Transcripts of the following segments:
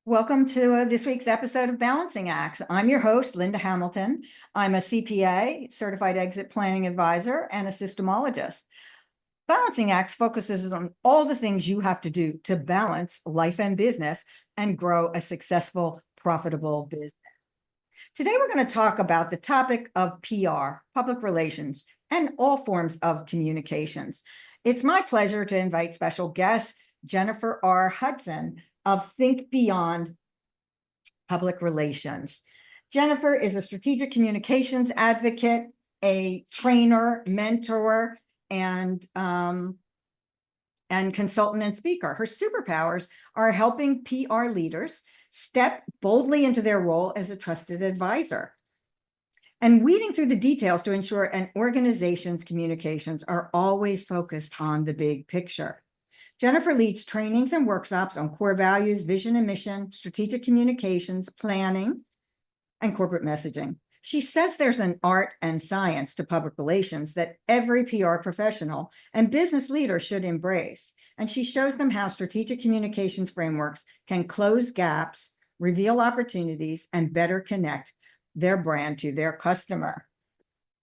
Welcome to this week's episode of Balancing Acts. I'm your host, Linda Hamilton. I'm a CPA, Certified Exit Planning Advisor, and a systemologist. Balancing Acts focuses on all the things you have to do to balance life and business and grow a successful, profitable business. Today, we're going to talk about the topic of PR, public relations, and all forms of communications. It's my pleasure to invite special guest, Jennifer R. Hudson of Think Beyond Public Relations. Jennifer is a strategic communications advocate, a trainer, mentor, and consultant and speaker. Her superpowers are helping PR leaders step boldly into their role as a trusted advisor and weeding through the details to ensure an organization's communications are always focused on the big picture. Jennifer leads trainings and workshops on core values, vision and mission, strategic communications, planning, and corporate messaging. She says there's an art and science to public relations that every PR professional and business leader should embrace. And she shows them how strategic communications frameworks can close gaps, reveal opportunities, and better connect their brand to their customer.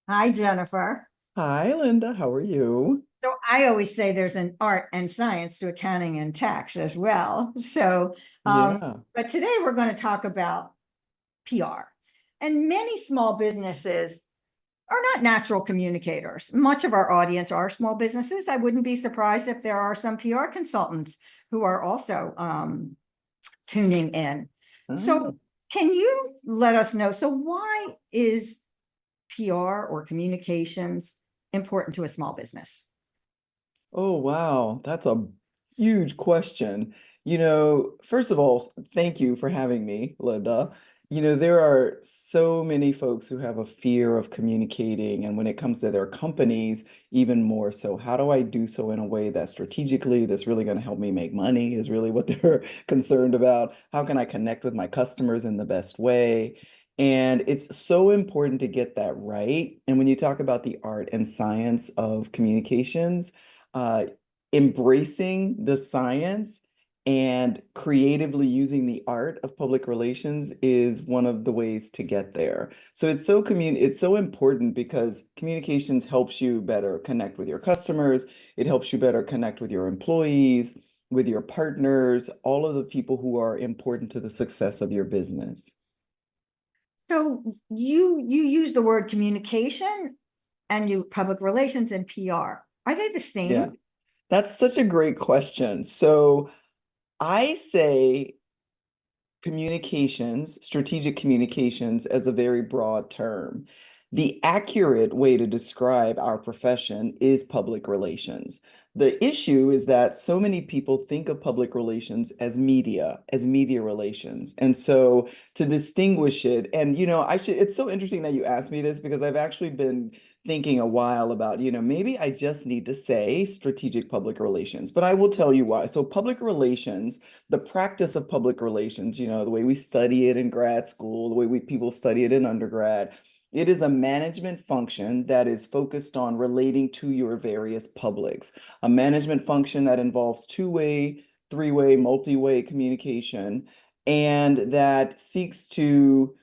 Hi, Jennifer. Hi, Linda. How are you? So I always say there's an art and science to accounting and tax as well. Yeah. But today we're going to talk about PR. And many small businesses are not natural communicators. Much of our audience are small businesses. I wouldn't be surprised if there are some PR consultants who are also tuning in. So can you let us know, so why is PR or communications important to a small business? Oh, wow. That's a huge question. First of all, thank you for having me, Linda. There are so many folks who have a fear of communicating, and when it comes to their companies, even more so. How do I do so in a way that strategically, that's really going to help me make money, is really what they're concerned about. How can I connect with my customers in the best way? And it's so important to get that right. And when you talk about the art and science of communications, uh, embracing the science and creatively using the art of public relations is one of the ways to get there. So it's so important because communications helps you better connect with your customers. It helps you better connect with your employees, with your partners, all of the people who are important to the success of your business. So you use the word communication and you public relations and PR. Are they the Yeah, same? that's such a great question. So I say communications, strategic communications, as a very broad term. The accurate way to describe our profession is public relations. The issue is that so many people think of public relations as media relations. And so to distinguish it, and it's so interesting that you asked me this because I've actually been thinking a while about, maybe I just need to say strategic public relations, but I will tell you why. So public relations, the practice of public relations, the way we study it in grad school, the way people study it in undergrad, it is a management function that is focused on relating to your various publics, a management function that involves two-way, three-way, multi-way communication, and that seeks to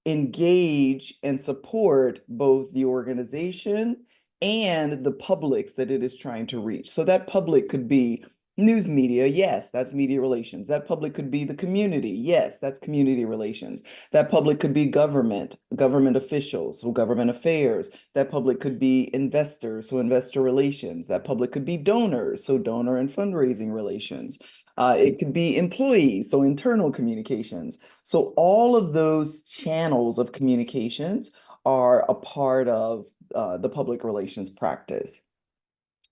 engage and support both the organization and the publics that it is trying to reach. So that public could be news media, yes, that's media relations. That public could be the community, yes, that's community relations. That public could be government officials, so government affairs. That public could be investors, so investor relations. That public could be donors, so donor and fundraising relations. It could be employees, so internal communications. So all of those channels of communications are a part of the public relations practice.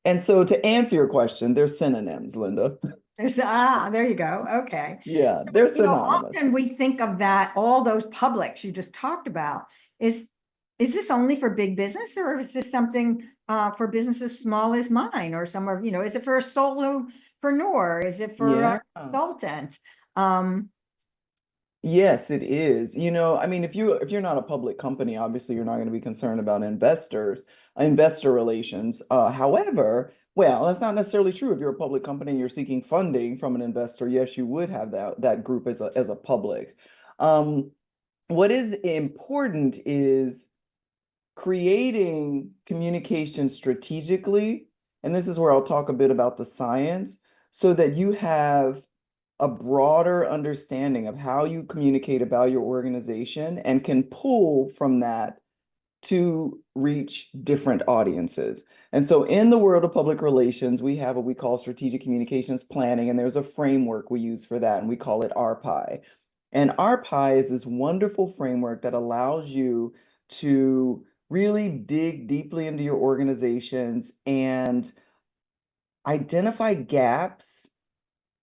And so to answer your question, they're synonyms, Linda. There you go. Okay. Yeah, they're You know, synonymous. often we think of that, all those publics you just talked about, is this only for big business or is this something for businesses small as mine or somewhere, is it for a solopreneur? Is it for a Yeah. consultant? Um, Yes, it is. I mean, if you're not a public company, obviously you're not going to be concerned about investor relations. However, Well, that's not necessarily true. If you're a public company and you're seeking funding from an investor, yes, you would have that group as a public. Um, what is important is creating communication strategically, and this is where I'll talk a bit about the science, so that you have a broader understanding of how you communicate about your organization and can pull from that to reach different audiences. And so in the world of public relations, we have what we call strategic communications planning, and there's a framework we use for that, and we call it RPI. And RPI is this wonderful framework that allows you to really dig deeply into your organizations and identify gaps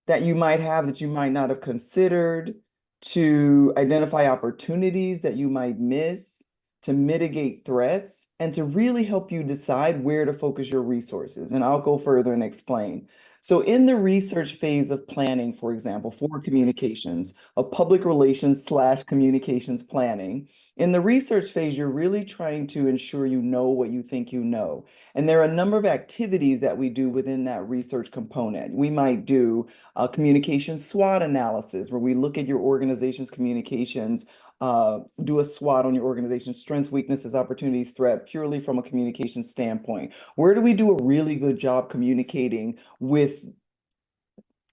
that you might have that you might not have considered, to identify opportunities that you might miss, to mitigate threats, and to really help you decide where to focus your resources. And I'll go further and explain. So in the research phase of planning, for example, for communications, of public relations / communications planning, in the research phase, you're really trying to ensure you know what you think you know. And there are a number of activities that we do within that research component. We might do a communication SWOT analysis, where we look at your organization's communications, do a SWOT on your organization's strengths, weaknesses, opportunities, threat, purely from a communication standpoint. Where do we do a really good job communicating with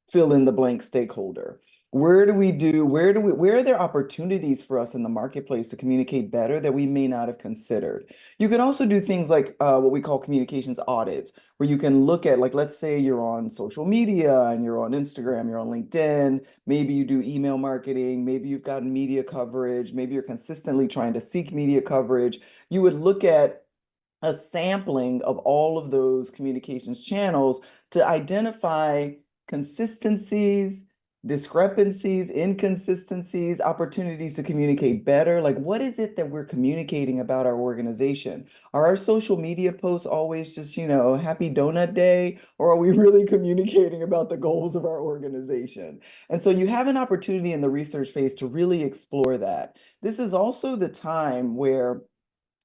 fill in the blank stakeholder? Where are there opportunities for us in the marketplace to communicate better that we may not have considered? You can also do things like what we call communications audits, where you can look at, like, let's say you're on social media and you're on Instagram, you're on LinkedIn, maybe you do email marketing, maybe you've gotten media coverage, maybe you're consistently trying to seek media coverage. You would look at a sampling of all of those communications channels to identify consistencies, discrepancies, inconsistencies, opportunities to communicate better. Like, what is it that we're communicating about our organization? Are our social media posts always just, happy donut day, or are we really communicating about the goals of our organization? And so you have an opportunity in the research phase to really explore that. This is also the time where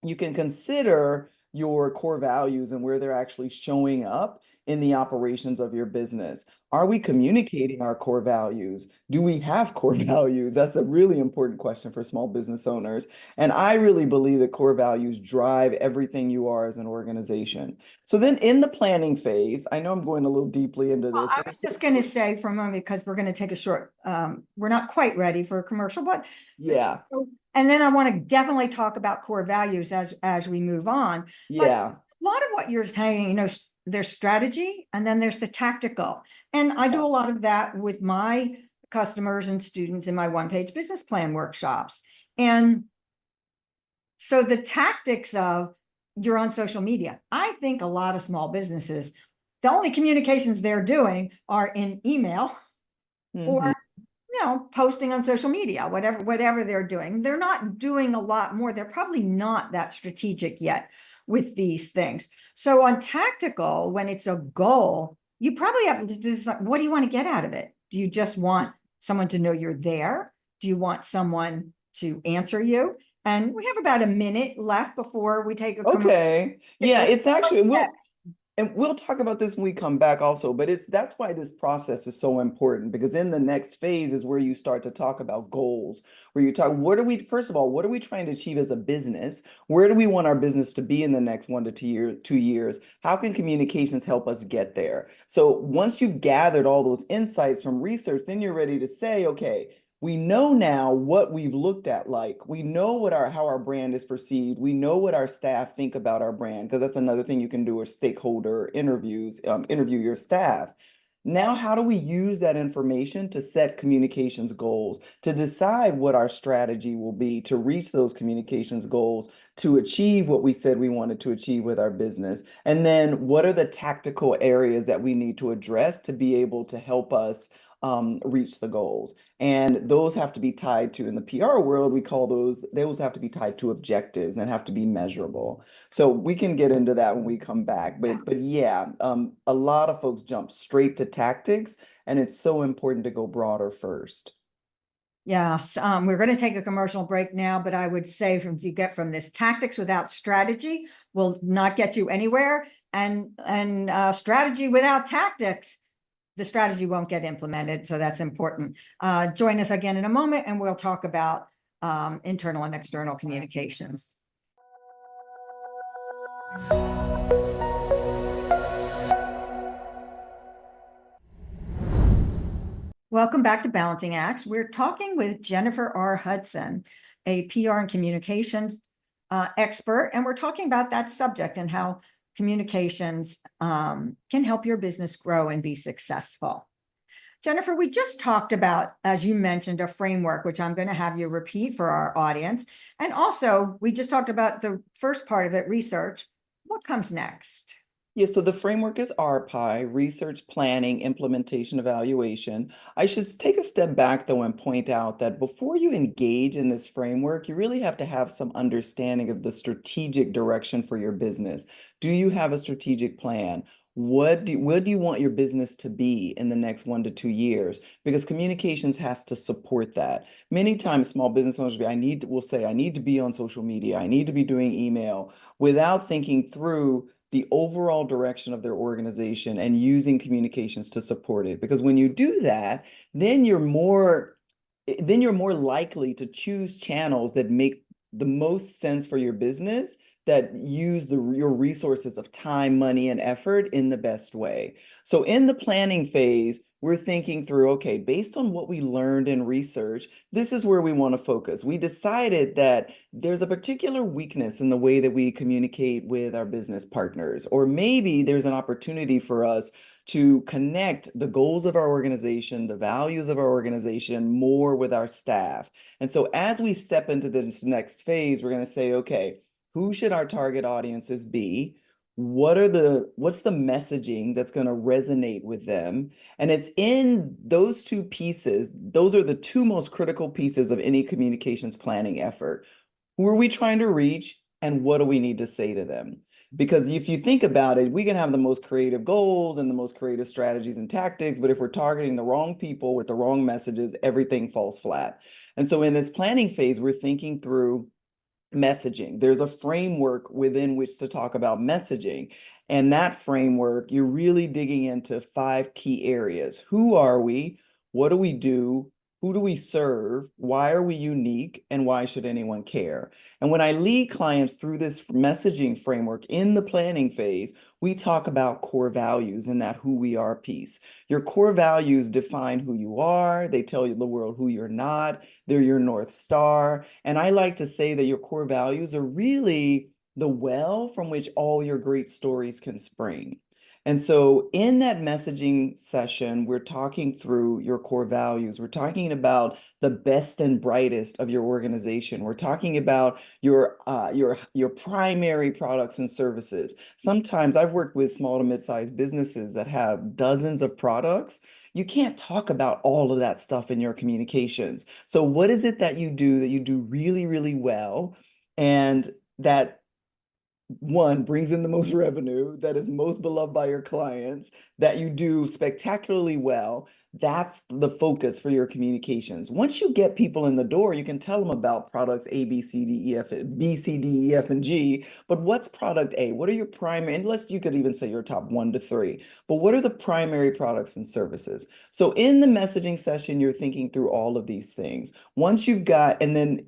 you can consider your core values and where they're actually showing up in the operations of your business. Are we communicating our core values? Do we have core values? That's a really important question for small business owners. And I really believe that core values drive everything you are as an organization. So then in the planning phase, I know I'm going a little deeply into Well, this. I was just going to say for a moment, because we're going to take a short, we're not quite ready for a commercial, but Yeah, and then I want to definitely talk about core values as we move on. But yeah. a lot of what you're saying, there's strategy and then there's the tactical. And I do a lot of that with my customers and students in my one-page business plan workshops. And so the tactics of you're on social media, I think a lot of small businesses, the only communications they're doing are in email or Mhm. posting on social media, whatever they're doing. They're not doing a lot more. They're probably not that strategic yet with these things. So on tactical, when it's a goal, you probably have to decide, what do you want to get out of it? Do you just want someone to know you're there? Do you want someone to answer you? And we have about a minute left before we take a commercial. Okay. Yeah, Let's it's actually, go. and we'll talk about this when we come back also, but that's why this process is so important, because in the next phase is where you start to talk about goals, where you talk, first of all, what are we trying to achieve as a business? Where do we want our business to be in the next 1 to 2 years? How can communications help us get there? So once you've gathered all those insights from research, then you're ready to say, okay, we know now what we've looked at. Like, we know how our brand is perceived. We know what our staff think about our brand, because that's another thing you can do, is stakeholder interviews, interview your staff. Now, how do we use that information to set communications goals, to decide what our strategy will be to reach those communications goals, to achieve what we said we wanted to achieve with our business? And then what are the tactical areas that we need to address to be able to help us reach the goals? And those have to be tied to, in the PR world, we call those have to be tied to objectives and have to be measurable. So we can get into that when we come back. But yeah, a lot of folks jump straight to tactics, and it's so important to go broader first. Yes, we're going to take a commercial break now, but I would say if you get from this tactics without strategy will not get you anywhere. And strategy without tactics, the strategy won't get implemented. So that's important. Join us again in a moment, and we'll talk about internal and external communications. Welcome back to Balancing Acts. We're talking with Jennifer R. Hudson, a PR and communications expert, and we're talking about that subject and how communications can help your business grow and be successful. Jennifer, we just talked about, as you mentioned, a framework, which I'm going to have you repeat for our audience. And also, we just talked about the first part of it, research. What comes next? Yeah, so the framework is RPI, research, planning, implementation, evaluation. I should take a step back though and point out that before you engage in this framework, you really have to have some understanding of the strategic direction for your business. Do you have a strategic plan? What do you want your business to be in the next 1 to 2 years? Because communications has to support that. Many times small business owners will say, I need to be on social media, I need to be doing email, without thinking through the overall direction of their organization and using communications to support it. Because when you do that, then you're more likely to choose channels that make the most sense for your business, that use your resources of time, money, and effort in the best way. So in the planning phase, we're thinking through, okay, based on what we learned in research, this is where we want to focus. We decided that there's a particular weakness in the way that we communicate with our business partners, or maybe there's an opportunity for us to connect the goals of our organization, the values of our organization more with our staff. And so as we step into this next phase, we're going to say, okay, who should our target audiences be? What's the messaging that's going to resonate with them? And it's in those two pieces, those are the two most critical pieces of any communications planning effort. Who are we trying to reach, and what do we need to say to them? Because if you think about it, we can have the most creative goals and the most creative strategies and tactics, but if we're targeting the wrong people with the wrong messages, everything falls flat. And so in this planning phase, we're thinking through messaging. There's a framework within which to talk about messaging. And that framework, you're really digging into 5 key areas. Who are we? What do we do? Who do we serve? Why are we unique? And why should anyone care? And when I lead clients through this messaging framework in the planning phase, we talk about core values in that who we are piece. Your core values define who you are. They tell you the world who you're not. They're your North Star. And I like to say that your core values are really the well from which all your great stories can spring. And so in that messaging session, we're talking through your core values. We're talking about the best and brightest of your organization. We're talking about your primary products and services. Sometimes I've worked with small to mid-sized businesses that have dozens of products. You can't talk about all of that stuff in your communications. So what is it that you do really, really well, and that one, brings in the most revenue, that is most beloved by your clients, that you do spectacularly well? That's the focus for your communications. Once you get people in the door, you can tell them about products A, B, C, D, E, F, B, C, D, E, F, and G. But what's product A? What are your primary, unless you could even say your top 1 to 3, but what are the primary products and services? So in the messaging session, you're thinking through all of these things. Once you've got, and then,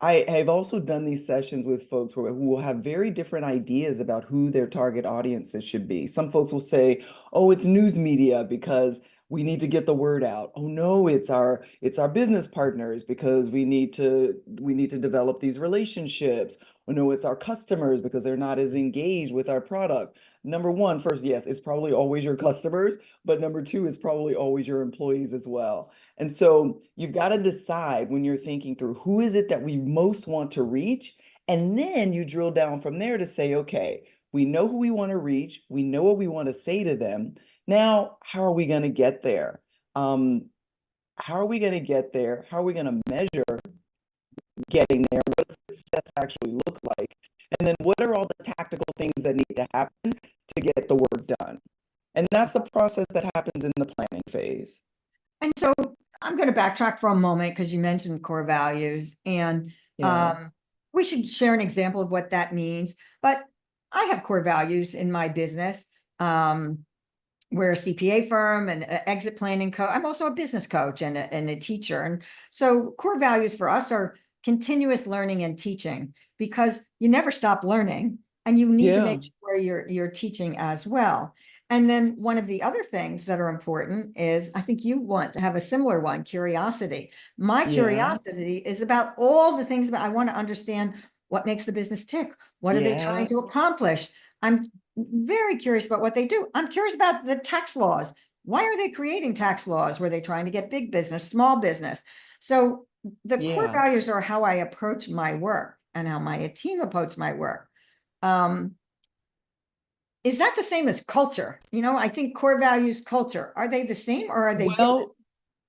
I have also done these sessions with folks who will have very different ideas about who their target audiences should be. Some folks will say, oh, it's news media because we need to get the word out. Oh no, it's our business partners because we need to develop these relationships. Oh no, it's our customers because they're not as engaged with our product. Number one, first, yes, it's probably always your customers, but number two, it's probably always your employees as well. And so you've got to decide when you're thinking through who is it that we most want to reach, and then you drill down from there to say, okay, we know who we want to reach, we know what we want to say to them. Now, how are we going to get there? How are we going to get there? How are we going to measure getting there? What does success actually look like? And then what are all the tactical things that need to happen to get the work done? And that's the process that happens in the planning phase. And so I'm going to backtrack for a moment because you mentioned core values, and Yeah. we should share an example of what that means. But I have core values in my business. We're a CPA firm and a exit planning coach. I'm also a business coach and a teacher. And so core values for us are continuous learning and teaching, because you never stop learning and you need to Yeah. make sure you're teaching as well. And then one of the other things that are important is, I think you want to have a similar one, curiosity. My Yeah. curiosity is about all the things, I want to understand what makes the business tick. What are they trying Yeah. to accomplish? I'm very curious about what they do. I'm curious about the tax laws. Why are they creating tax laws? Were they trying to get big business, small business? So the core Yeah. values are how I approach my work and how my team approach my work. Um, is that the same as culture? I think core values, culture, are they the same or are they different? Well,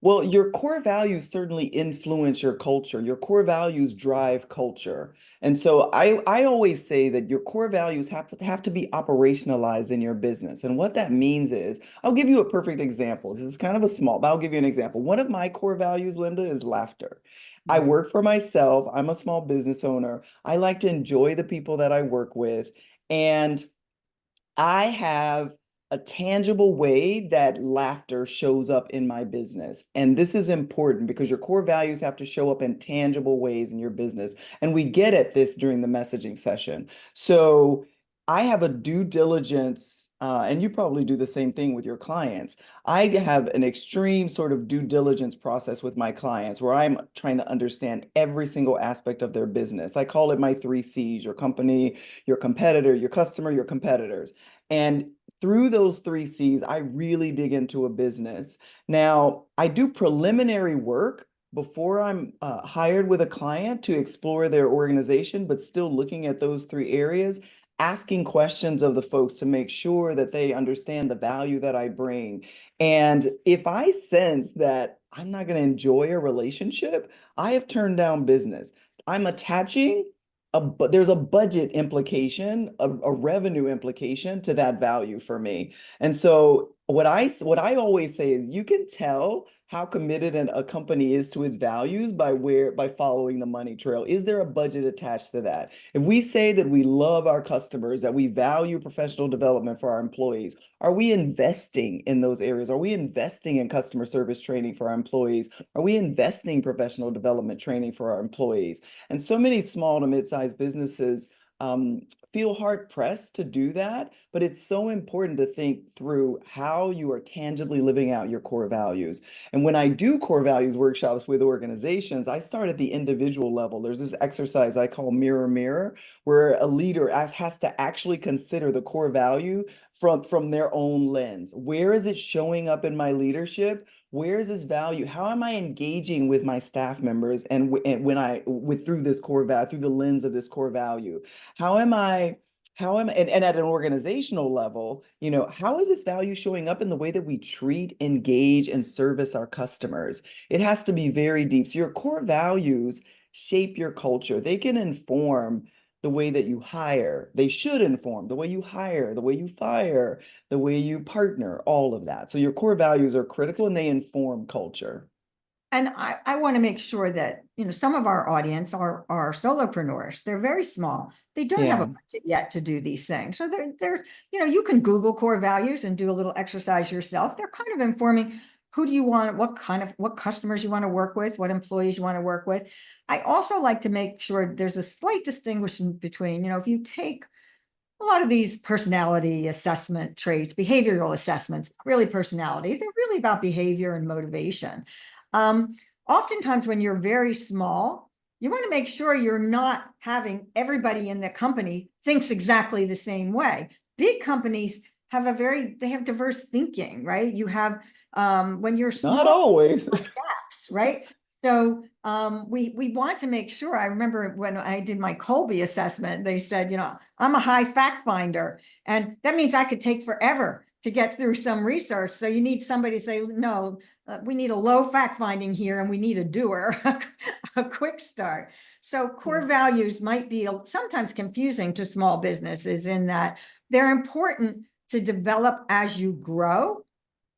well, your core values certainly influence your culture. Your core values drive culture. And so I always say that your core values have to be operationalized in your business. And what that means is, I'll give you a perfect example. This is kind of a small, but I'll give you an example. One of my core values, Linda, is laughter. I Right. work for myself. I'm a small business owner. I like to enjoy the people that I work with. And I have a tangible way that laughter shows up in my business. And this is important because your core values have to show up in tangible ways in your business. And we get at this during the messaging session. So I have a due diligence, and you probably do the same thing with your clients. I have an extreme sort of due diligence process with my clients where I'm trying to understand every single aspect of their business. I call it my 3 C's: your company, your competitor, your customer, your competitors. And through those 3 C's, I really dig into a business. Now, I do preliminary work before I'm hired with a client to explore their organization, but still looking at those 3 areas, asking questions of the folks to make sure that they understand the value that I bring. And if I sense that I'm not going to enjoy a relationship, I have turned down business. I'm attaching but there's a budget implication, a revenue implication to that value for me. And so what I always say is, you can tell how committed a company is to its values by following the money trail. Is there a budget attached to that? If we say that we love our customers, that we value professional development for our employees, are we investing in those areas? Are we investing in customer service training for our employees? Are we investing professional development training for our employees? And so many small to mid-sized businesses um, feel hard pressed to do that, but it's so important to think through how you are tangibly living out your core values. And when I do core values workshops with organizations, I start at the individual level. There's this exercise I call mirror mirror, where a leader has to actually consider the core value from their own lens. Where is it showing up in my leadership? Where is this value? How am I engaging with my staff members and when I with through this core value, through the lens of this core value? How am I and at an organizational level, how is this value showing up in the way that we treat, engage, and service our customers? It has to be very deep. So your core values shape your culture. They can inform the way that you hire. They should inform the way you hire, the way you fire, the way you partner, all of that. So your core values are critical and they inform culture. And I want to make sure that, some of our audience are solopreneurs. They're very small. They don't have a Yeah. budget yet to do these things. So you can Google core values and do a little exercise yourself. They're kind of informing who do you want, what customers you want to work with, what employees you want to work with. I also like to make sure there's a slight distinction between, if you take a lot of these personality assessment traits, behavioral assessments, really personality, they're really about behavior and motivation. Um, Oftentimes when you're very small, you want to make sure you're not having everybody in the company thinks exactly the same way. Big companies they have diverse thinking, right? You have, when you're Not small, always. gaps, right? So we want to make sure. I remember when I did my Colby assessment, they said, I'm a high fact finder, and that means I could take forever to get through some research. So you need somebody to say, no, we need a low fact finding here, and we need a doer, a quick start. So Yeah. core values might be sometimes confusing to small businesses in that they're important to develop as you grow.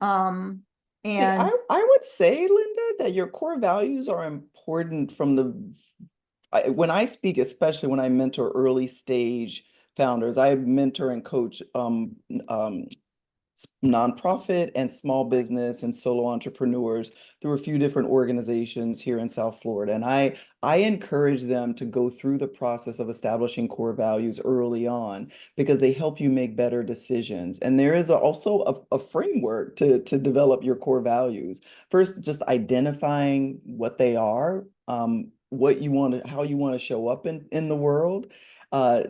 Um, See, and I would say, Linda, that your core values are important when I speak, especially when I mentor early stage founders. I mentor and coach nonprofit and small business and solo entrepreneurs through a few different organizations here in South Florida. And I encourage them to go through the process of establishing core values early on because they help you make better decisions. And there is also a framework to develop your core values. First, just identifying what they are, what you want to, how you want to show up in the world, uh,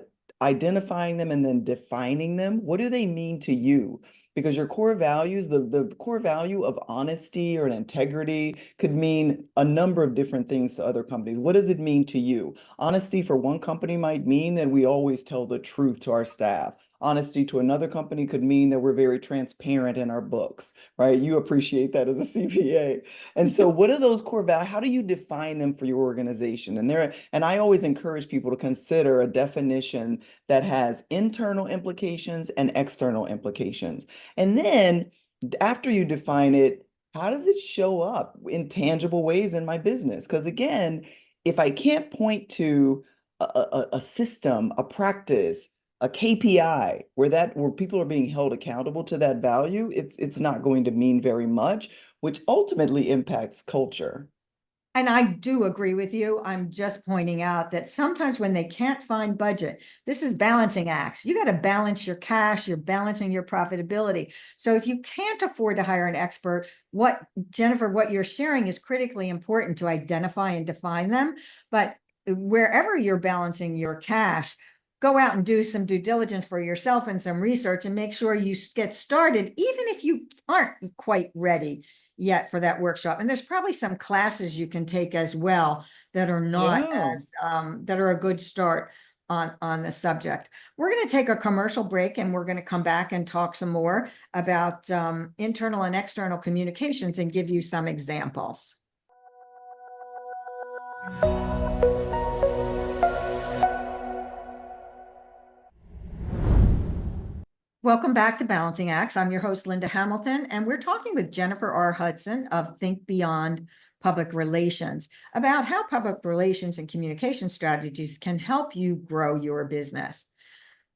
identifying them and then defining them. What do they mean to you? Because your core values, the core value of honesty or an integrity could mean a number of different things to other companies. What does it mean to you? Honesty for one company might mean that we always tell the truth to our staff. Honesty to another company could mean that we're very transparent in our books, right? You appreciate that as a CPA. And so what are those core values? How do you define them for your organization? And I always encourage people to consider a definition that has internal implications and external implications. And then after you define it, how does it show up in tangible ways in my business? Because again, if I can't point to a system, a practice, a KPI where people are being held accountable to that value, it's not going to mean very much, which ultimately impacts culture. And I do agree with you. I'm just pointing out that sometimes when they can't find budget, this is balancing acts. You got to balance your cash, you're balancing your profitability. So if you can't afford to hire an expert, Jennifer, what you're sharing is critically important to identify and define them. But wherever you're balancing your cash, go out and do some due diligence for yourself and some research and make sure you get started, even if you aren't quite ready yet for that workshop. And there's probably some classes you can take as well that are not Yeah. as that are a good start on the subject. We're going to take a commercial break and we're going to come back and talk some more about internal and external communications and give you some examples. Welcome back to Balancing Acts. I'm your host, Linda Hamilton, and we're talking with Jennifer R. Hudson of Think Beyond Public Relations about how public relations and communication strategies can help you grow your business.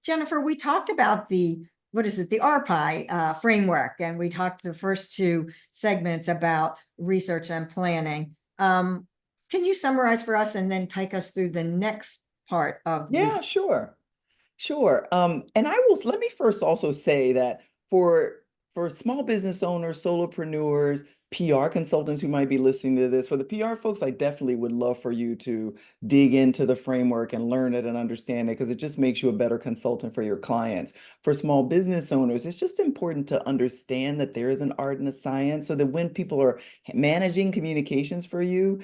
Jennifer, we talked about the RPI framework, and we talked the first two segments about research and planning. Can you summarize for us and then take us through the next part of the? Yeah, sure. Sure. And let me first also say that for small business owners, solopreneurs, PR consultants who might be listening to this, for the PR folks, I definitely would love for you to dig into the framework and learn it and understand it because it just makes you a better consultant for your clients. For small business owners, it's just important to understand that there is an art and a science so that when people are managing communications for you,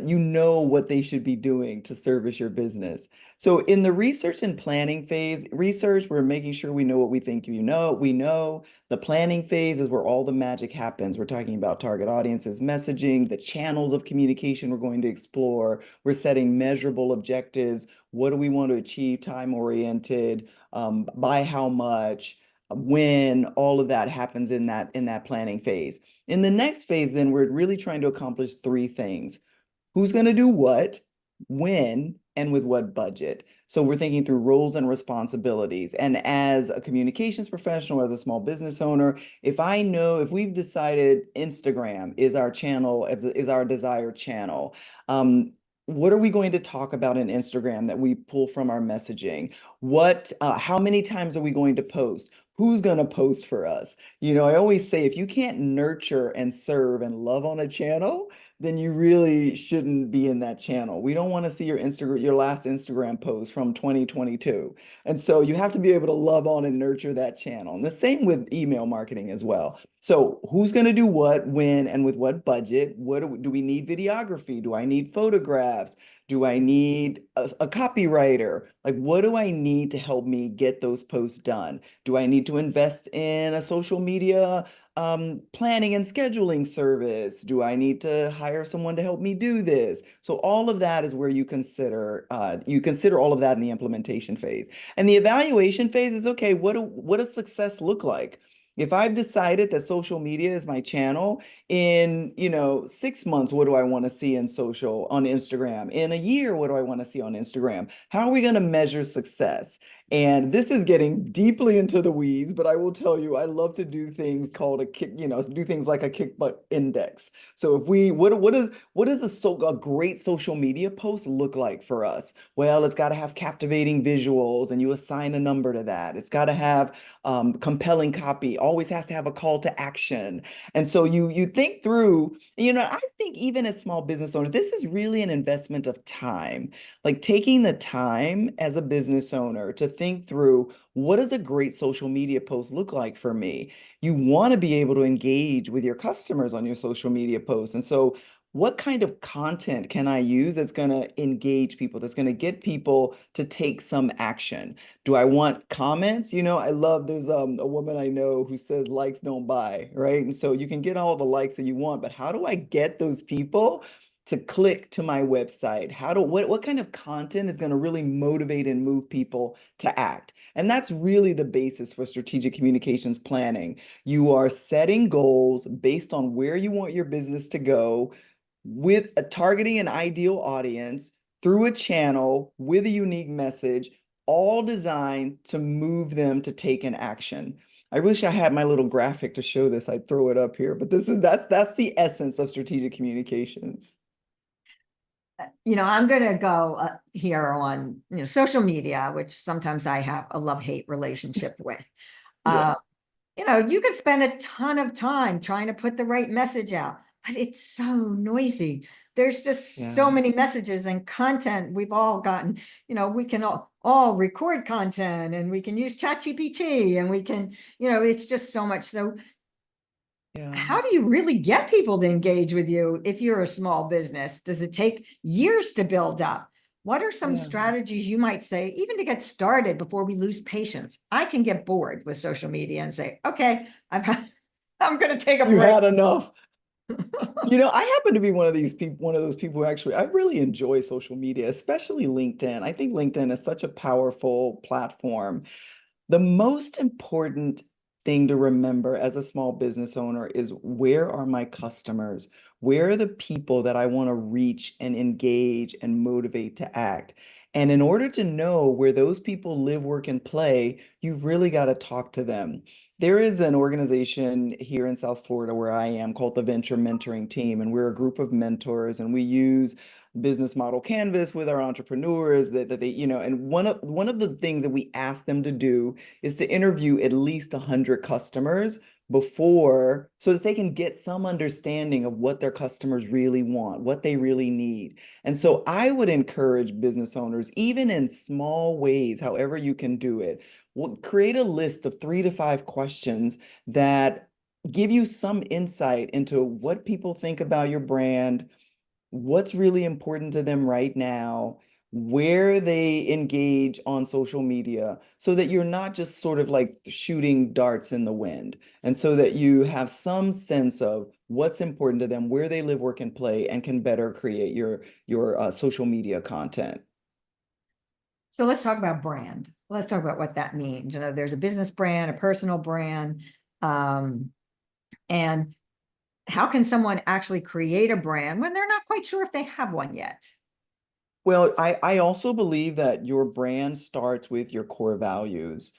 you know what they should be doing to service your business. So in the research and planning phase, we're making sure we know what we think we know. The planning phase is where all the magic happens. We're talking about target audiences, messaging, the channels of communication we're going to explore. We're setting measurable objectives. What do we want to achieve, time oriented, by how much, when, all of that happens in that planning phase. In the next phase, then we're really trying to accomplish three things. Who's going to do what, when, and with what budget. So we're thinking through roles and responsibilities. And as a communications professional, as a small business owner, if we've decided Instagram is our channel, is our desired channel, what are we going to talk about in Instagram that we pull from our messaging? How many times are we going to post? Who's going to post for us? I always say if you can't nurture and serve and love on a channel, then you really shouldn't be in that channel. We don't want to see your last Instagram post from 2022. And so you have to be able to love on and nurture that channel. And the same with email marketing as well. So who's going to do what, when, and with what budget? Do we need videography? Do I need photographs? Do I need a copywriter? Like, what do I need to help me get those posts done? Do I need to invest in a social media planning and scheduling service? Do I need to hire someone to help me do this? So all of that is where you consider all of that in the implementation phase. And the evaluation phase is, okay, what does success look like? If I've decided that social media is my channel, in 6 months, what do I want to see in social on Instagram? In a year, what do I want to see on Instagram? How are we going to measure success? And this is getting deeply into the weeds, but I will tell you, I love to do things called a kick, do things like a kick butt index. So if we, what is a great social media post look like for us? Well, it's got to have captivating visuals and you assign a number to that. It's got to have compelling copy, always has to have a call to action. And so you think through, I think even as small business owners, this is really an investment of time. Like taking the time as a business owner to think through what does a great social media post look like for me? You want to be able to engage with your customers on your social media posts. And so what kind of content can I use that's going to engage people, that's going to get people to take some action? Do I want comments? I love there's a woman I know who says likes don't buy, right? And so you can get all the likes that you want, but how do I get those people to click to my website? What kind of content is going to really motivate and move people to act? And that's really the basis for strategic communications planning. You are setting goals based on where you want your business to go with targeting an ideal audience through a channel with a unique message, all designed to move them to take an action. I wish I had my little graphic to show this. I'd throw it up here, but that's the essence of strategic communications. I'm going to go here on, social media, which sometimes I have a love-hate relationship with. Yeah. Uh, you could spend a ton of time trying to put the right message out, but it's so noisy. There's just Yeah. so many messages and content we've all gotten. We can all record content and we can use ChatGPT and we can, it's just so much. So Yeah. how do you really get people to engage with you if you're a small business? Does it take years to build up? What are some Yeah. strategies you might say, even to get started before we lose patience? I can get bored with social media and say, okay, I'm going to take a You break. had enough. I happen to be one of these people, one of those people who actually, I really enjoy social media, especially LinkedIn. I think LinkedIn is such a powerful platform. The most important thing to remember as a small business owner is where are my customers? Where are the people that I want to reach and engage and motivate to act? And in order to know where those people live, work, and play, you've really got to talk to them. There is an organization here in South Florida where I am called the Venture Mentoring Team, and we're a group of mentors, and we use business model canvas with our entrepreneurs that they, and one of the things that we ask them to do is to interview at least 100 customers before so that they can get some understanding of what their customers really want, what they really need. And so I would encourage business owners, even in small ways, however you can do it, create a list of 3 to 5 questions that give you some insight into what people think about your brand, what's really important to them right now, where they engage on social media, so that you're not just sort of like shooting darts in the wind. And so that you have some sense of what's important to them, where they live, work, and play, and can better create your social media content. So let's talk about brand. Let's talk about what that means. There's a business brand, a personal brand, and how can someone actually create a brand when they're not quite sure if they have one yet? Well, I also believe that your brand starts with your core values.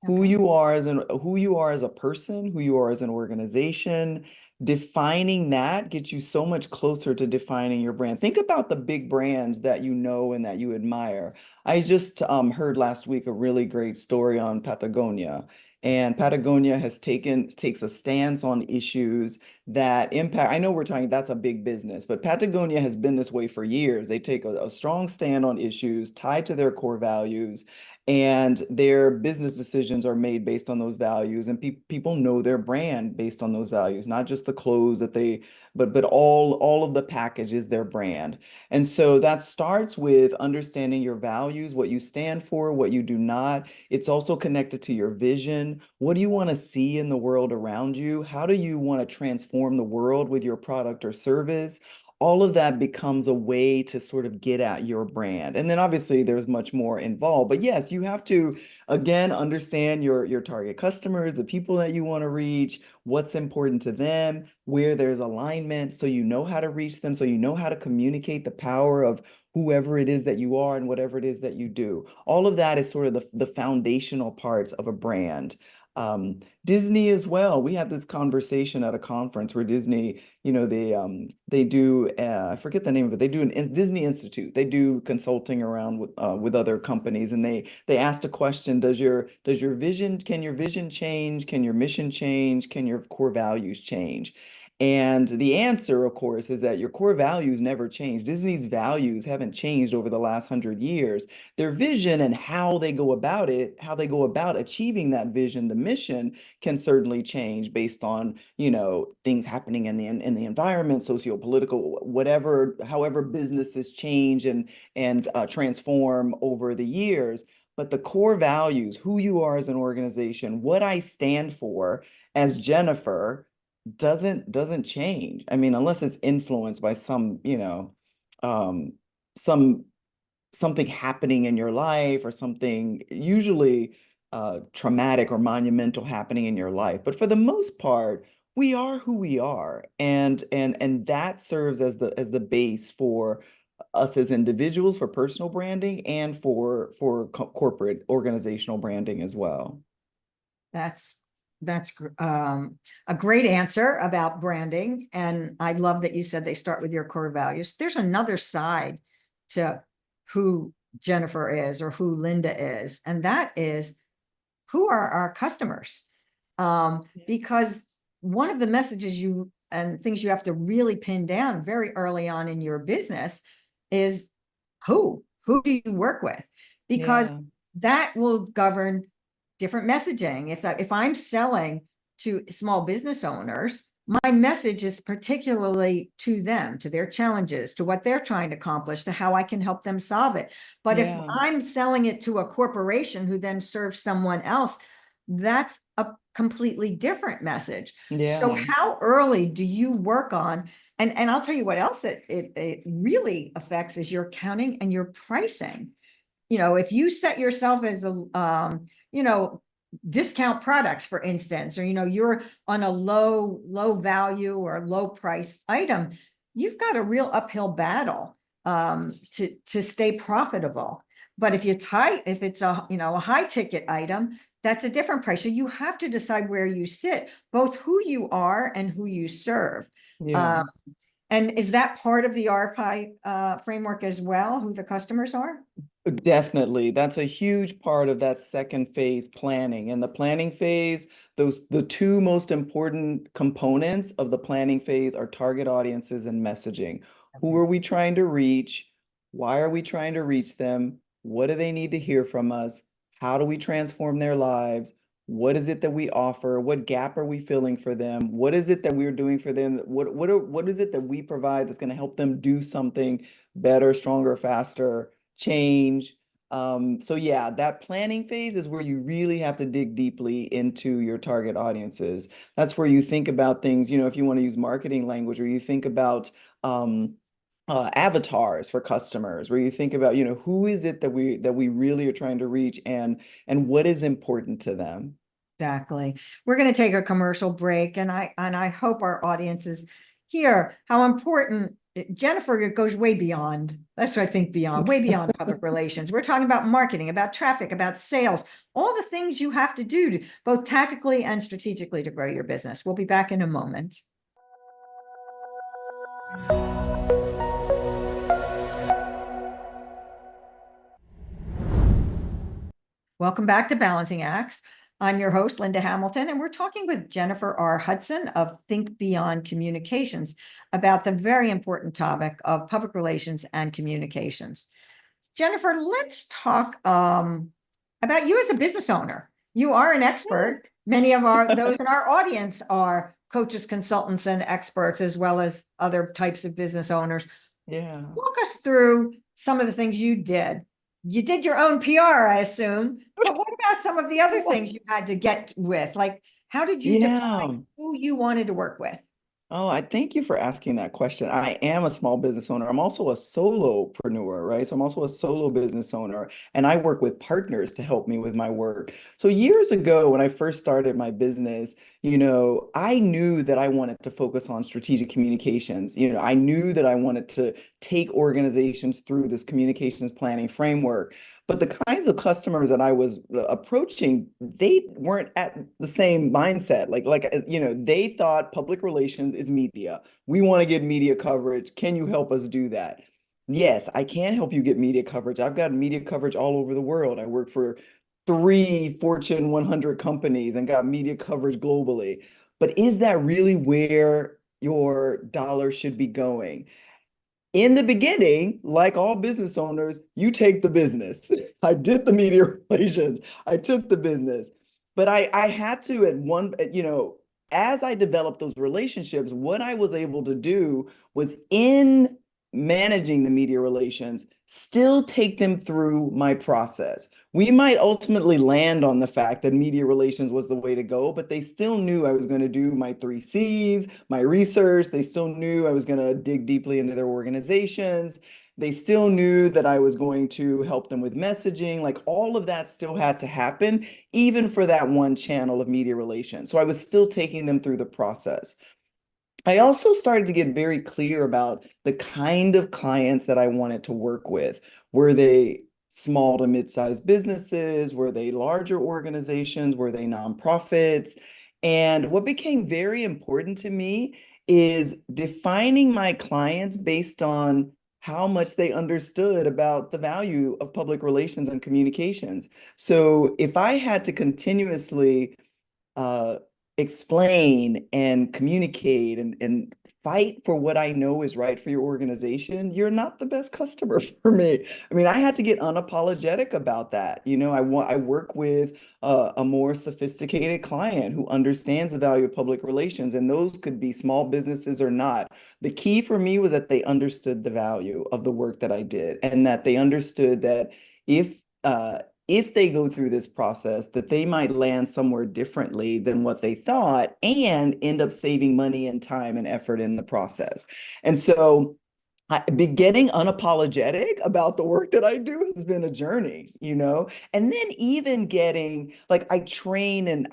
Okay. Who you are as a person, who you are as an organization. Defining that gets you so much closer to defining your brand. Think about the big brands that you know and that you admire. I just heard last week a really great story on Patagonia. And Patagonia takes a stance on issues that impact. I know we're talking that's a big business, but Patagonia has been this way for years. They take a strong stand on issues tied to their core values, and their business decisions are made based on those values. And people know their brand based on those values, not just the clothes that they, but all of the package is their brand. And so that starts with understanding your values, what you stand for, what you do not. It's also connected to your vision. What do you want to see in the world around you? How do you want to transform the world with your product or service? All of that becomes a way to sort of get at your brand. And then obviously there's much more involved. But yes, you have to, again, understand your target customers, the people that you want to reach, what's important to them, where there's alignment, so you know how to reach them, so you know how to communicate the power of whoever it is that you are and whatever it is that you do. All of that is sort of the foundational parts of a brand. Disney as well. We had this conversation at a conference where Disney, they do I forget the name of it. They do an Disney Institute. They do consulting around with other companies, and they asked a question: can your vision change? Can your mission change? Can your core values change? And the answer, of course, is that your core values never change. Disney's values haven't changed over the last 100 years. Their vision and how they go about it, how they go about achieving that vision, the mission can certainly change based on, things happening in the environment, socio-political, whatever, however businesses change and transform over the years. But the core values, who you are as an organization, what I stand for as Jennifer, doesn't change. I mean, unless it's influenced by um, some something happening in your life or something usually traumatic or monumental happening in your life. But for the most part, we are who we are, and that serves as the base for us as individuals, for personal branding, and for corporate organizational branding as well. That's a great answer about branding. And I love that you said they start with your core values. There's another side to who Jennifer is or who Linda is, and that is, who are our customers? Because one of the messages you and things you have to really pin down very early on in your business is who do you work with? Because Yeah, that will govern different messaging. If I'm selling to small business owners, my message is particularly to them, to their challenges, to what they're trying to accomplish, to how I can help them solve it. But if yeah, I'm selling it to a corporation who then serves someone else, that's a completely different message. So yeah, how early do you work on, and I'll tell you what else that it really affects is your accounting and your pricing. If you set yourself as a, discount products, for instance, or, you're on a low value or low price item, you've got a real uphill battle, to stay profitable. But if it's a high ticket item, that's a different price. So you have to decide where you sit, both who you are and who you serve. yeah. Um, and is that part of the RPI framework as well, who the customers are? Definitely. That's a huge part of that second phase planning. And the planning phase, the two most important components of the planning phase are target audiences and messaging. Who are we trying to reach? Why are we trying to reach them? What do they need to hear from us? How do we transform their lives? What is it that we offer? What gap are we filling for them? What is it that we're doing for them? What is it that we provide that's going to help them do something better, stronger, faster? Change. So yeah, that planning phase is where you really have to dig deeply into your target audiences. That's where you think about things, if you want to use marketing language, or you think about avatars for customers, where you think about, who is it that we really are trying to reach, and what is important to them. Exactly. We're going to take a commercial break, and I hope our audiences hear how important Jennifer, it goes way beyond. That's what I think, beyond, way beyond public relations. We're talking about marketing, about traffic, about sales, all the things you have to do to both tactically and strategically to grow your business. We'll be back in a moment. Welcome back to Balancing Acts. I'm your host, Linda Hamilton, and we're talking with Jennifer R. Hudson of Think Beyond Communications about the very important topic of public relations and communications. Jennifer, let's talk about you as a business owner. You are an expert. Many of those in our audience are coaches, consultants, and experts, as well as other types of business owners. Yeah. Walk us through some of the things you did. You did your own PR, I assume, but what about some of the other things you had to get with? Like, how did you define Yeah. who you wanted to work with? Oh, I thank you for asking that question. I am a small business owner. I'm also a solopreneur, right? So I'm also a solo business owner, and I work with partners to help me with my work. So years ago, when I first started my business, I knew that I wanted to focus on strategic communications. I knew that I wanted to take organizations through this communications planning framework. But the kinds of customers that I was approaching, they weren't at the same mindset. They thought public relations is media. We want to get media coverage. Can you help us do that? Yes, I can help you get media coverage. I've got media coverage all over the world. I work for three Fortune 100 companies and got media coverage globally. But is that really where your dollar should be going? In the beginning, like all business owners, you take the business. I did the media relations. I took the business. But I had to as I developed those relationships, what I was able to do was in managing the media relations, still take them through my process. We might ultimately land on the fact that media relations was the way to go, but they still knew I was going to do my 3 C's, my research. They still knew I was going to dig deeply into their organizations. They still knew that I was going to help them with messaging. Like all of that still had to happen, even for that one channel of media relations. So I was still taking them through the process. I also started to get very clear about the kind of clients that I wanted to work with. Were they small to mid-sized businesses? Were they larger organizations? Were they nonprofits? And what became very important to me is defining my clients based on how much they understood about the value of public relations and communications. So if I had to continuously uh, explain and communicate and fight for what I know is right for your organization, you're not the best customer for me. I mean, I had to get unapologetic about that. I work with a more sophisticated client who understands the value of public relations, and those could be small businesses or not. The key for me was that they understood the value of the work that I did, and that they understood that if if they go through this process, that they might land somewhere differently than what they thought and end up saving money and time and effort in the process. And so be getting unapologetic about the work that I do has been a journey, and then even getting like I train and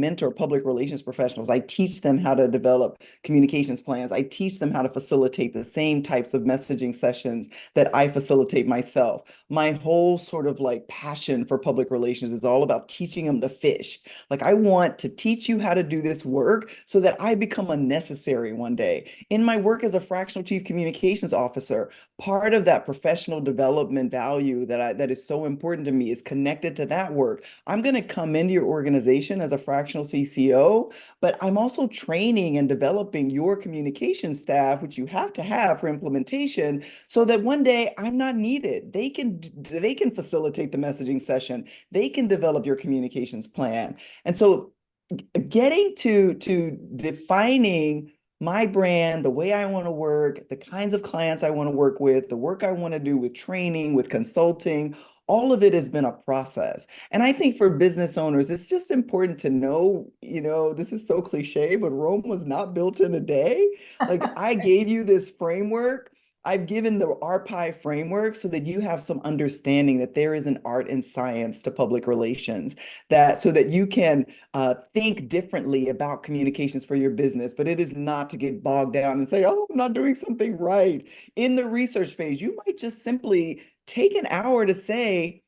mentor public relations professionals. I teach them how to develop communications plans. I teach them how to facilitate the same types of messaging sessions that I facilitate myself. My whole sort of like passion for public relations is all about teaching them to fish. Like I want to teach you how to do this work so that I become a necessary one day. In my work as a fractional chief communications officer, part of that professional development value that is so important to me is connected to that work. I'm going to come into your organization as a fractional CCO, but I'm also training and developing your communication staff, which you have to have for implementation, so that one day I'm not needed. They can facilitate the messaging session. They can develop your communications plan. And so getting to defining my brand, the way I want to work, the kinds of clients I want to work with, the work I want to do with training, with consulting, all of it has been a process. And I think for business owners, it's just important to know, this is so cliche, but Rome was not built in a day. Like I gave you this framework. I've given the RPI framework so that you have some understanding that there is an art and science to public relations, that so that you can think differently about communications for your business. But it is not to get bogged down and say, oh, I'm not doing something right. In the research phase, you might just simply take an hour to say,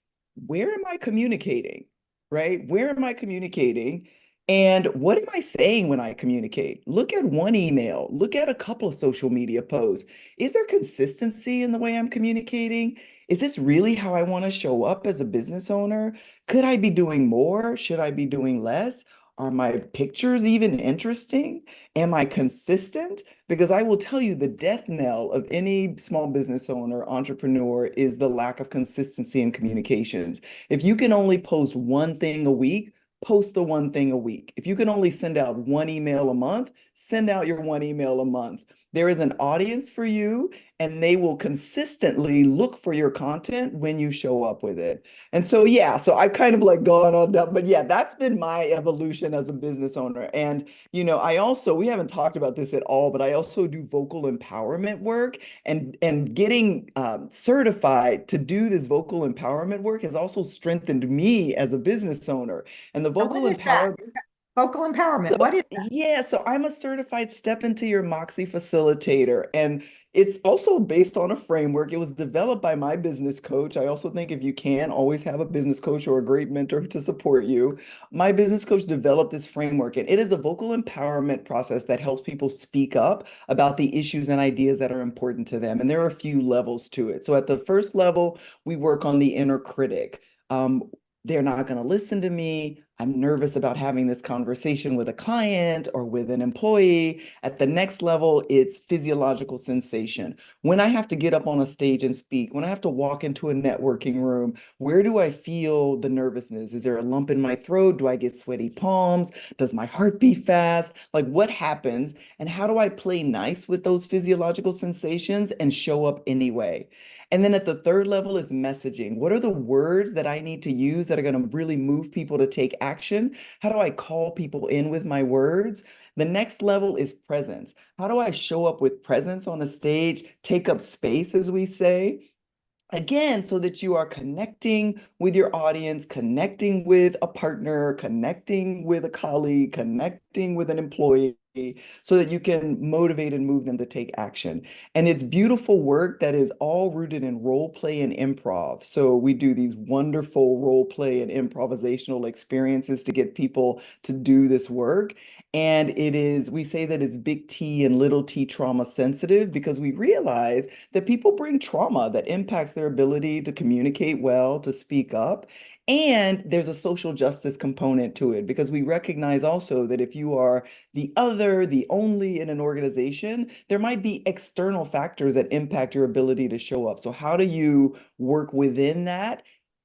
where am I communicating? Right? Where am I communicating? And what am I saying when I communicate? Look at one email, look at a couple of social media posts. Is there consistency in the way I'm communicating? Is this really how I want to show up as a business owner? Could I be doing more? Should I be doing less? Are my pictures even interesting? Am I consistent? Because I will tell you the death knell of any small business owner, entrepreneur is the lack of consistency in communications. If you can only post one thing a week, post the one thing a week. If you can only send out one email a month, send out your one email a month. There is an audience for you, and they will consistently look for your content when you show up with it. And so, yeah, so I've kind of like gone on that, but yeah, that's been my evolution as a business owner. And, I also, we haven't talked about this at all, but I also do vocal empowerment work, and getting certified to do this vocal empowerment work has also strengthened me as a business owner. And the And what vocal is that? empowerment, Vocal empowerment. What so is that? yeah, so I'm a certified Step Into Your Moxie facilitator, and it's also based on a framework. It was developed by my business coach. I also think if you can, always have a business coach or a great mentor to support you. My business coach developed this framework, and it is a vocal empowerment process that helps people speak up about the issues and ideas that are important to them. And there are a few levels to it. So at the first level, we work on the inner critic. They're not going to listen to me. I'm nervous about having this conversation with a client or with an employee. At the next level, it's physiological sensation. When I have to get up on a stage and speak, when I have to walk into a networking room, where do I feel the nervousness? Is there a lump in my throat? Do I get sweaty palms? Does my heart beat fast? Like, what happens? And how do I play nice with those physiological sensations and show up anyway? And then at the third level is messaging. What are the words that I need to use that are going to really move people to take action? How do I call people in with my words? The next level is presence. How do I show up with presence on a stage, take up space, as we say? Again, so that you are connecting with your audience, connecting with a partner, connecting with a colleague, connecting with an employee, so that you can motivate and move them to take action. And it's beautiful work that is all rooted in role play and improv. So we do these wonderful role play and improvisational experiences to get people to do this work. And we say that it's big T and little t trauma sensitive, because we realize that people bring trauma that impacts their ability to communicate well, to speak up. And there's a social justice component to it, because we recognize also that if you are the other, the only in an organization, there might be external factors that impact your ability to show up. So how do you work within that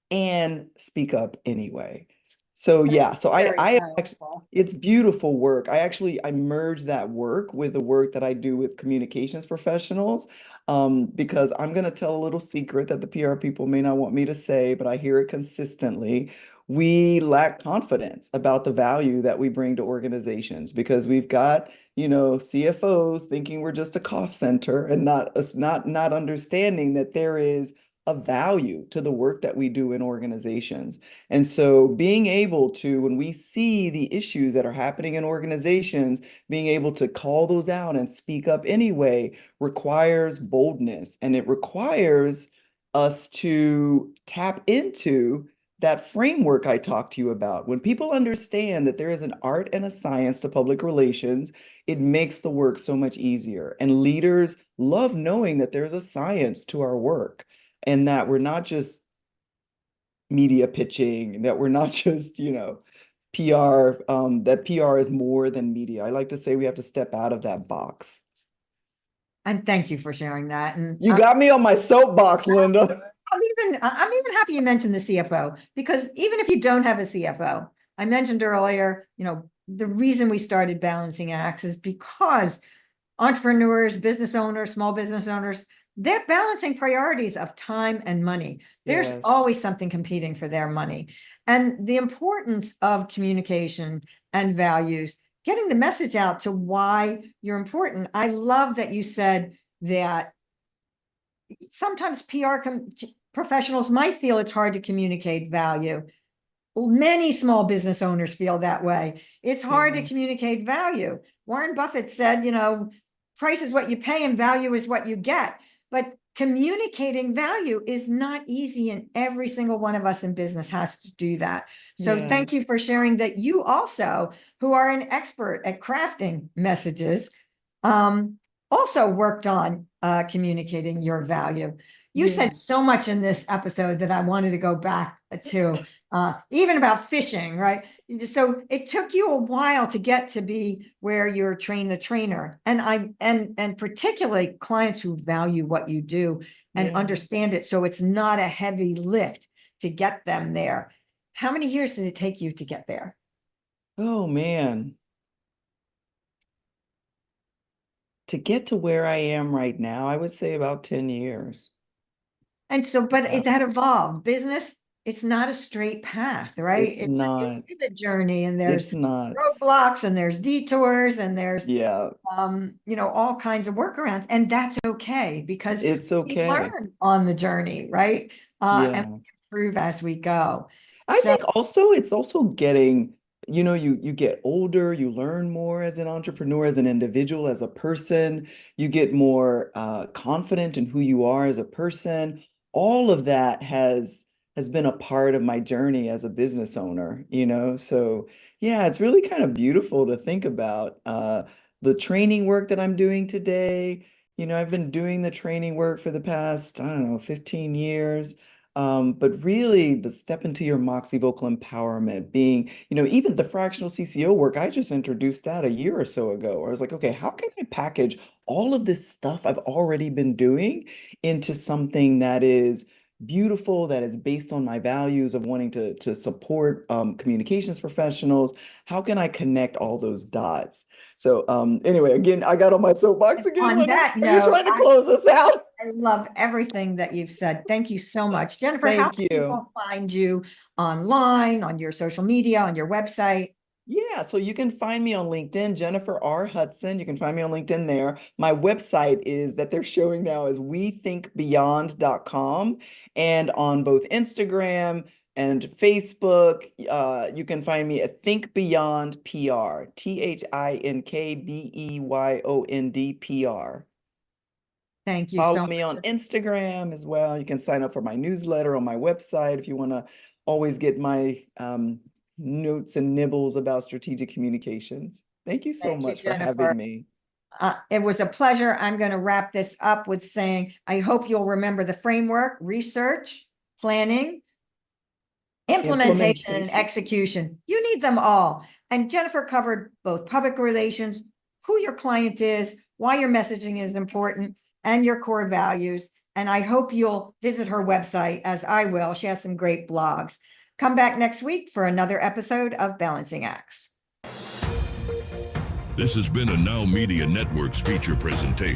and speak up anyway? So yeah, so Very I actually, powerful. it's beautiful work. I merge that work with the work that I do with communications professionals, because I'm going to tell a little secret that the PR people may not want me to say, but I hear it consistently. We lack confidence about the value that we bring to organizations, because we've got, CFOs thinking we're just a cost center, and not understanding that there is a value to the work that we do in organizations. And so being able to, when we see the issues that are happening in organizations, being able to call those out and speak up anyway requires boldness, and it requires us to tap into that framework I talked to you about. When people understand that there is an art and a science to public relations, it makes the work so much easier. And leaders love knowing that there's a science to our work, and that we're not just media pitching, that we're not just, PR, that PR is more than media. I like to say we have to step out of that box. And thank you for sharing that. And You got me on my soapbox, Linda. I'm even happy you mentioned the CFO, because even if you don't have a CFO, I mentioned earlier, the reason we started Balancing Acts is because entrepreneurs, business owners, small business owners, they're balancing priorities of time and money. There's Yes. always something competing for their money. And the importance of communication and values, getting the message out to why you're important. I love that you said that sometimes PR professionals might feel it's hard to communicate value. Well, many small business owners feel that way. It's hard to Yeah. communicate value. Warren Buffett said, price is what you pay and value is what you get. But communicating value is not easy, and every single one of us in business has to do that. So thank Yes. you for sharing that. You also, who are an expert at crafting messages, also worked on communicating your value. You Yeah. said so much in this episode that I wanted to go back to, even about fishing, right? So it took you a while to get to be where you're trained the trainer, and particularly clients who value what you do and Yeah. understand it, so it's not a heavy lift to get them there. How many years did it take you to get there? Oh man. to get to where I am right now, I would say about 10 years. And so, but Yeah, that evolved. Business, it's not a straight path, right? it's not. It's a journey, and It's there's not. roadblocks and there's detours and there's Yeah, all kinds of workarounds, and that's okay because it's we okay. learn on the journey, right? And Yeah. we improve as we go. I So think also it's also getting, you get older, you learn more as an entrepreneur, as an individual, as a person, you get more confident in who you are as a person. All of that has been a part of my journey as a business owner, So yeah, it's really kind of beautiful to think about the training work that I'm doing today. I've been doing the training work for the past, I don't know, 15 years. But really, the step into your Moxie vocal empowerment, being, even the fractional CCO work, I just introduced that a year or so ago. I was like, okay, how can I package all of this stuff I've already been doing into something that is beautiful, that is based on my values of wanting to support communications professionals? How can I connect all those dots? So anyway, again, I got on my soapbox again, on Linda. that So you're note, trying to close us out. I love everything that you've said. Thank you so much. Jennifer, how Thank can you. people find you online, on your social media, on your website? Yeah, so you can find me on LinkedIn, Jennifer R. Hudson. You can find me on LinkedIn there. My website is that they're showing now is wethinkbeyond.com. And on both Instagram and Facebook, you can find me at Think Beyond PR, ThinkBeyond PR. Thank you so Follow me on much. Instagram as well. You can sign up for my newsletter on my website if you want to always get my notes and nibbles about strategic communications. Thank you so Thank you, much for Jennifer. having me. It was a pleasure. I'm going to wrap this up with saying, I hope you'll remember the framework: research, planning, implementation, and Implementation. execution. You need them all. And Jennifer covered both public relations, who your client is, why your messaging is important, and your core values. And I hope you'll visit her website, as I will. She has some great blogs. Come back next week for another episode of Balancing Acts. This has been a Now Media Networks feature presentation.